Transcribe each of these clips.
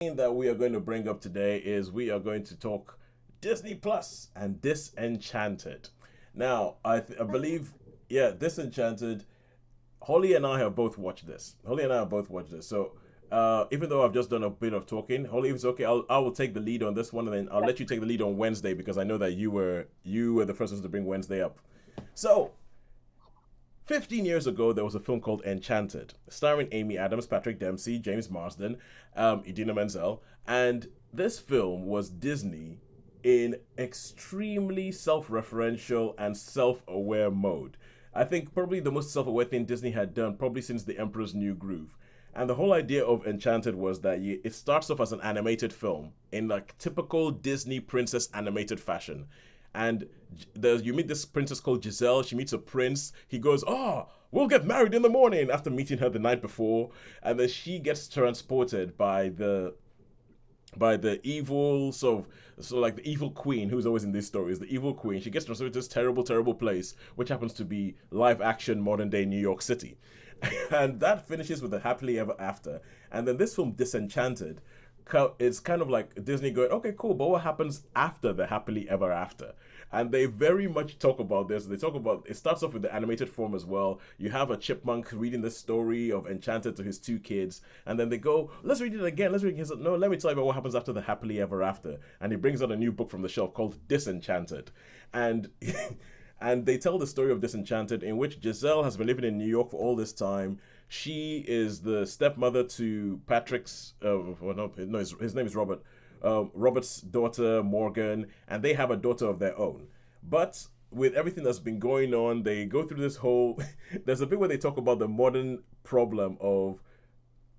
that we are going to bring up today is we are going to talk Disney Plus and Disenchanted. Now, I believe, yeah, Disenchanted. Holly and I have both watched this. Holly and I have both watched this. So, even though I've just done a bit of talking, Holly, if it's okay, I will take the lead on this one, and then I'll let you take the lead on Wednesday because I know that you were the first one to bring Wednesday up. So, 15 years ago, there was a film called Enchanted, starring Amy Adams, Patrick Dempsey, James Marsden, Idina Menzel. And this film was Disney in extremely self referential and self aware mode. I think probably the most self aware thing Disney had done, probably since The Emperor's New Groove. And the whole idea of Enchanted was that it starts off as an animated film in like typical Disney princess animated fashion. And you meet this princess called Giselle. She meets a prince. He goes, "Oh, we'll get married in the morning," after meeting her the night before. And then she gets transported by the evil like the evil queen who's always in these stories. The evil queen. She gets transported to this terrible, terrible place, which happens to be live action modern day New York City. And that finishes with a happily ever after. And then this film, Disenchanted, it's kind of like Disney going, okay, cool, but what happens after the happily ever after? And they very much talk about this. They talk about it starts off with the animated form as well. You have a chipmunk reading the story of Enchanted to his two kids, and then they go, "Let's read it again. Let's read it." He said, "No, let me tell you about what happens after the happily ever after." And he brings out a new book from the shelf called Disenchanted, and and they tell the story of Disenchanted, in which Giselle has been living in New York for all this time. She is the stepmother to Patrick's. Well, no, his name is Robert. Robert's daughter Morgan, and they have a daughter of their own. But with everything that's been going on, they go through this whole. There's a bit where they talk about the modern problem of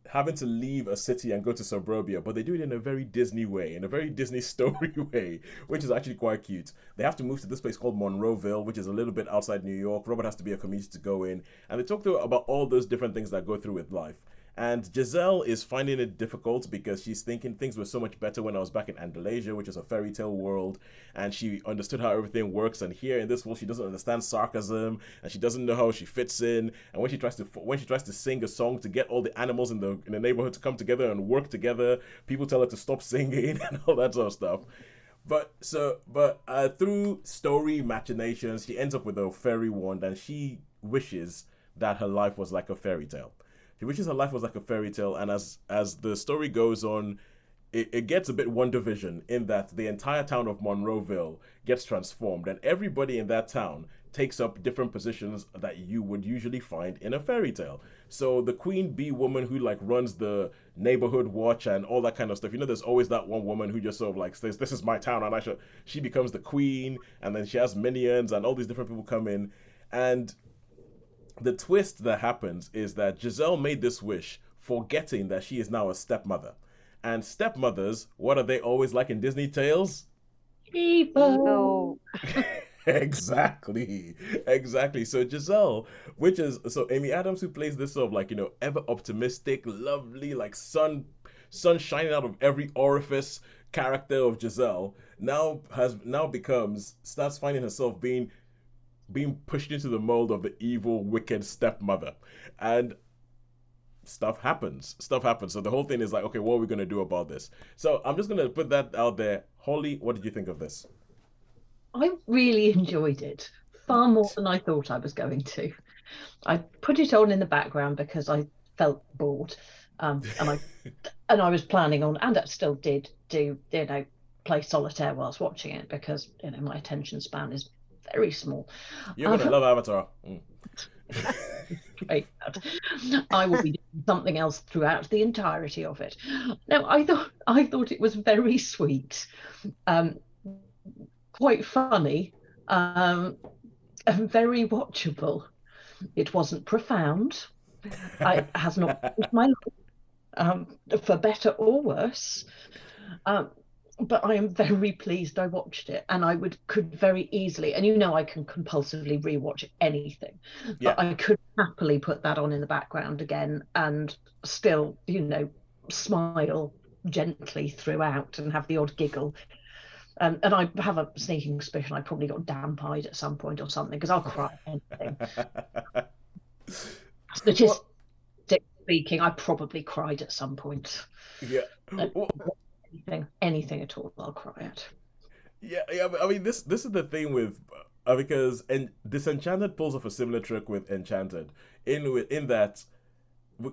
having to leave a city and go to suburbia, but they do it in a very Disney way, in a very Disney story way, which is actually quite cute. They have to move to this place called Monroeville, which is a little bit outside New York. Robert has to be a commuter to go in, and they talk through about all those different things that go through with life. And Giselle is finding it difficult because she's thinking things were so much better when I was back in Andalasia, which is a fairy tale world, and she understood how everything works. And here in this world, she doesn't understand sarcasm, and she doesn't know how she fits in. And when she tries to sing a song to get all the animals in the neighborhood to come together and work together, people tell her to stop singing and all that sort of stuff. But through story machinations, she ends up with a fairy wand, and she wishes that her life was like a fairy tale. She wishes her life was like a fairy tale, and as the story goes on, it gets a bit One Division in that the entire town of Monroeville gets transformed, and everybody in that town takes up different positions that you would usually find in a fairy tale. So the queen bee woman who like runs the neighborhood watch and all that kind of stuff. There's always that one woman who just sort of like says, "This is my town," and she becomes the queen, and then she has minions, and all these different people come in, and the twist that happens is that Giselle made this wish, forgetting that she is now a stepmother. And stepmothers, what are they always like in Disney tales? Evil. No. Exactly, exactly. So Giselle, Amy Adams, who plays this sort of like ever optimistic, lovely, like sun shining out of every orifice character of Giselle, now becomes starts finding herself being pushed into the mold of the evil, wicked stepmother. And stuff happens. Stuff happens. So the whole thing is like, okay, what are we going to do about this? So I'm just going to put that out there. Holly, what did you think of this? I really enjoyed it far more than I thought I was going to. I put it on in the background because I felt bored, and I was planning on, and I still did do, play solitaire whilst watching it because my attention span is very small. You're going to love Avatar. Great. I will be doing something else throughout the entirety of it. No, I thought it was very sweet, um, quite funny, and very watchable. It wasn't profound. It has not changed my life, for better or worse. Um, but I am very pleased I watched it, and could very easily, and I can compulsively rewatch anything, Yeah. but I could happily put that on in the background again and still, smile gently throughout and have the odd giggle. And I have a sneaking suspicion I probably got damp-eyed at some point or something because I'll cry at anything. Statistics Well, speaking, I probably cried at some point. Yeah. Uh, Well, anything at all, I'll cry at. yeah, yeah. I mean, this is the thing with because and Disenchanted pulls off a similar trick with Enchanted in that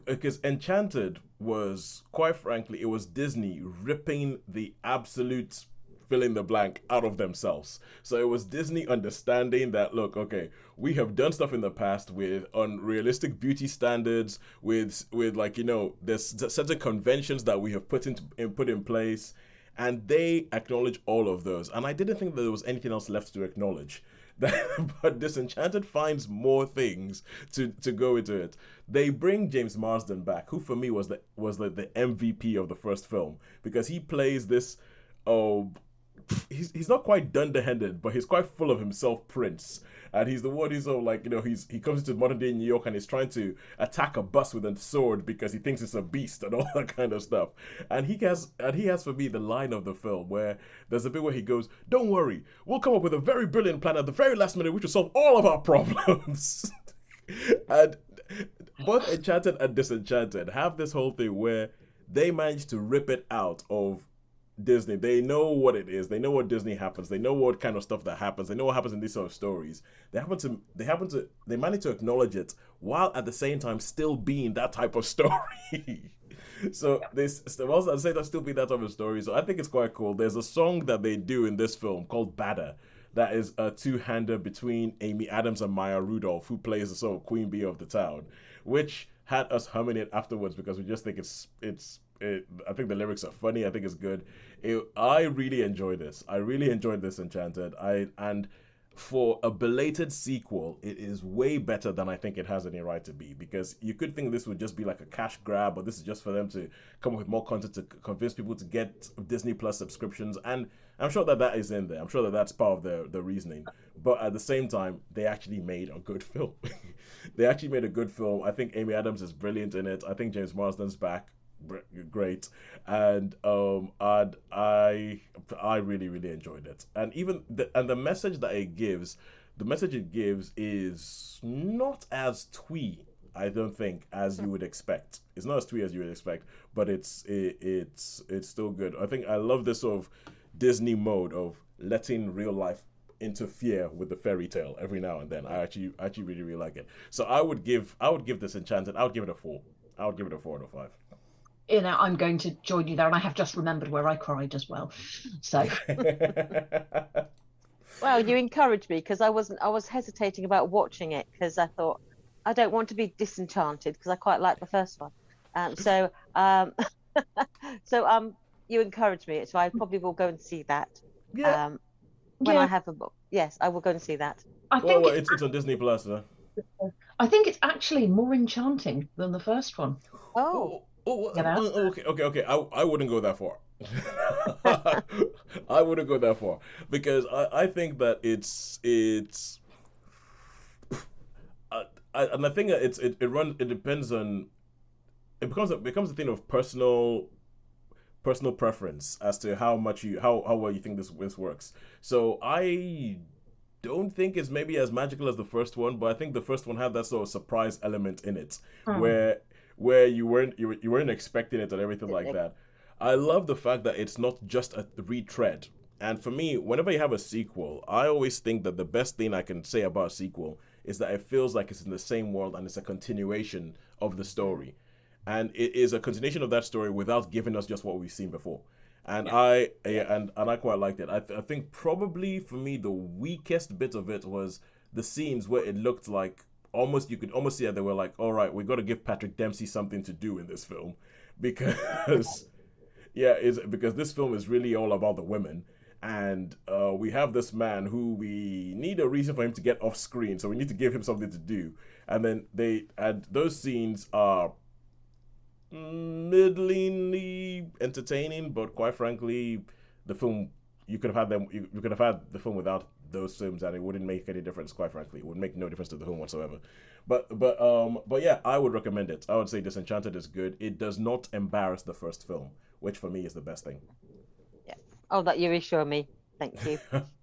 because Enchanted was quite frankly it was Disney ripping the absolute fill in the blank out of themselves. So it was Disney understanding that look, okay, we have done stuff in the past with unrealistic beauty standards, with like there's certain conventions that we have put in place, and they acknowledge all of those. And I didn't think that there was anything else left to acknowledge. But Disenchanted finds more things to go into it. They bring James Marsden back, who for me was the MVP of the first film because he plays this. Oh, he's not quite dunderheaded, but he's quite full of himself, Prince. And he's the one who's all like, he comes into modern day New York and he's trying to attack a bus with a sword because he thinks it's a beast and all that kind of stuff. And he has for me the line of the film where there's a bit where he goes, "Don't worry, we'll come up with a very brilliant plan at the very last minute which will solve all of our problems." And both Enchanted and Disenchanted have this whole thing where they manage to rip it out of Disney. They know what it is. They know what Disney happens. They know what kind of stuff that happens. They know what happens in these sort of stories. They manage to acknowledge it while at the same time still being that type of story. So this also at the same time still be that type of story. So I think it's quite cool. There's a song that they do in this film called "Badder." That is a two-hander between Amy Adams and Maya Rudolph, who plays the sort of queen bee of the town, which had us humming it afterwards because we just think I think the lyrics are funny. I think it's good. I really enjoy this. I really enjoyed this Enchanted. And for a belated sequel, it is way better than I think it has any right to be. Because you could think this would just be like a cash grab, or this is just for them to come up with more content to convince people to get Disney Plus subscriptions. And I'm sure that is in there. I'm sure that that's part of the reasoning. But at the same time, they actually made a good film. They actually made a good film. I think Amy Adams is brilliant in it. I think James Marsden's back great, and I really enjoyed it. And even the message that it gives, the message it gives is not as twee, I don't think, as you would expect. It's not as twee as you would expect, but it's still good. I think I love this sort of Disney mode of letting real life interfere with the fairy tale every now and then. I actually really like it. So I would give this Enchanted. I would give it a 4. I would give it a 4 out of 5. I'm going to join you there, and I have just remembered where I cried as well. So, Well, you encouraged me because I was hesitating about watching it because I thought I don't want to be disenchanted because I quite like the first one. So you encouraged me, so I probably will go and see that. Yeah. When yeah, I have a book. Yes, I will go and see that. I Well, think it's on Disney Plus. Huh? I think it's actually more enchanting than the first one. Oh, You know? Okay. I wouldn't go that far. I wouldn't go that far because I think that and I think that it depends on it becomes a thing of personal preference as to how well you think this works. So I don't think it's maybe as magical as the first one, but I think the first one had that sort of surprise element in it, Hmm. where you weren't expecting it and everything like that. I love the fact that it's not just a retread. And for me, whenever you have a sequel, I always think that the best thing I can say about a sequel is that it feels like it's in the same world and it's a continuation of the story. And it is a continuation of that story without giving us just what we've seen before. And Yeah. I quite liked it. I think probably for me the weakest bit of it was the scenes where it looked like almost you could almost see that they were like, all right, we got to give Patrick Dempsey something to do in this film because yeah, is because this film is really all about the women. And we have this man who we need a reason for him to get off screen, so we need to give him something to do. And then those scenes are middlingly entertaining, but quite frankly, the film you could have had them. You could have had the film without those films, and it wouldn't make any difference. Quite frankly, it would make no difference to the film whatsoever. But yeah, I would recommend it. I would say Disenchanted is good. It does not embarrass the first film, which for me is the best thing. yeah. Oh, that you reassure me. Thank you.